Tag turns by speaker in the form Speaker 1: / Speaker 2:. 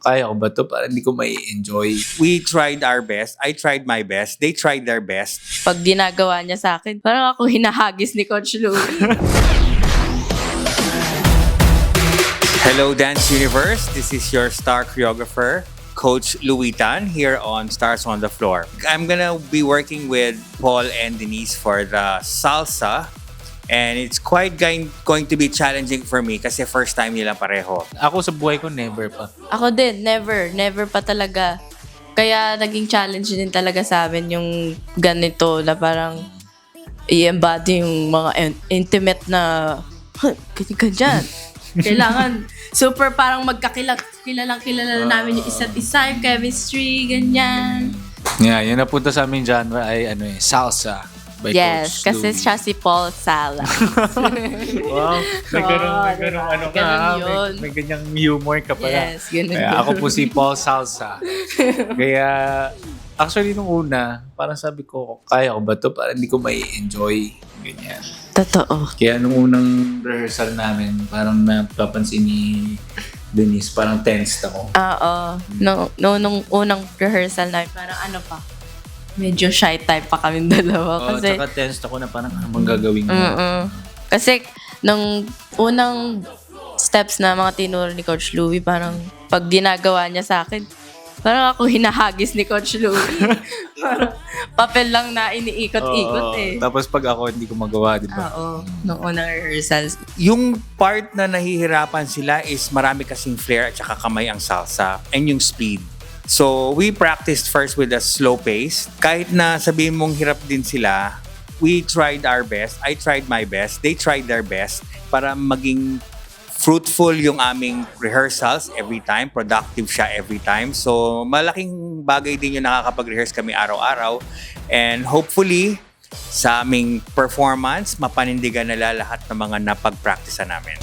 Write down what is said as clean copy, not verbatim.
Speaker 1: kaya ko ba to? Parang hindi ko may enjoy.
Speaker 2: We tried our best. I tried my best. They tried their best.
Speaker 3: Pag ginagawa niya sa akin, parang ako hinahagis ni Coach Louie.
Speaker 2: Hello Dance Universe. This is your star choreographer, Coach Louie Tan, here on Stars on the Floor. I'm gonna be working with Paul and Denise for the salsa. And it's quite going to be challenging for me kasi first time nila pareho.
Speaker 1: Ako sa buhay ko, never pa.
Speaker 3: Ako din, never pa talaga. Kaya naging challenge din talaga sa amin yung ganito na parang i-embody yung mga intimate na ganyan. Kailangan super parang kilalang namin yung isa't isa, yung chemistry, ganyan.
Speaker 1: Yeah, yung napunta sa aming genre ay salsa. By
Speaker 3: Yes,
Speaker 1: Coach
Speaker 3: kasi
Speaker 1: Louie.
Speaker 3: siya si Paul Sala.
Speaker 1: Wow, may ganun
Speaker 3: diba?
Speaker 1: ano ka,
Speaker 3: Ganun yun.
Speaker 1: may ganyang humor ka pala.
Speaker 3: Yes, ganun
Speaker 1: Kaya
Speaker 3: yun.
Speaker 1: ako po si Paul Salsa. Kaya, actually nung una, parang sabi ko, kaya ko ba to? Parang hindi ko may enjoy. Ganyan.
Speaker 3: Totoo.
Speaker 1: Kaya nung unang rehearsal namin, parang napapansin ni Denise, parang tensed ako.
Speaker 3: Oo. Nung unang rehearsal namin, parang ano pa, medyo shy type pa kami dalawa. Kasi,
Speaker 1: Tsaka tensed ako na parang ano bang gagawin mo?
Speaker 3: Kasi, nung unang steps na mga tinuro ni Coach Louie, parang pag ginagawa niya sa akin, parang ako hinahagis ni Coach Louie. Parang papel lang na iniikot-ikot eh.
Speaker 1: Tapos pag ako, hindi ko magawa, di ba?
Speaker 3: Oo. Nung unang rehearsals.
Speaker 2: Yung part na nahihirapan sila is marami kasing flair at saka kamay ang salsa and yung speed. So, we practiced first with a slow pace. Kahit na sabihin mong hirap din sila, we tried our best. I tried my best. They tried their best para maging fruitful yung aming rehearsals every time. Productive siya every time. So, malaking bagay din yung nakakapag-rehearse kami araw-araw. And hopefully, sa aming performance, mapanindigan nila lahat ng mga napag-practicean namin.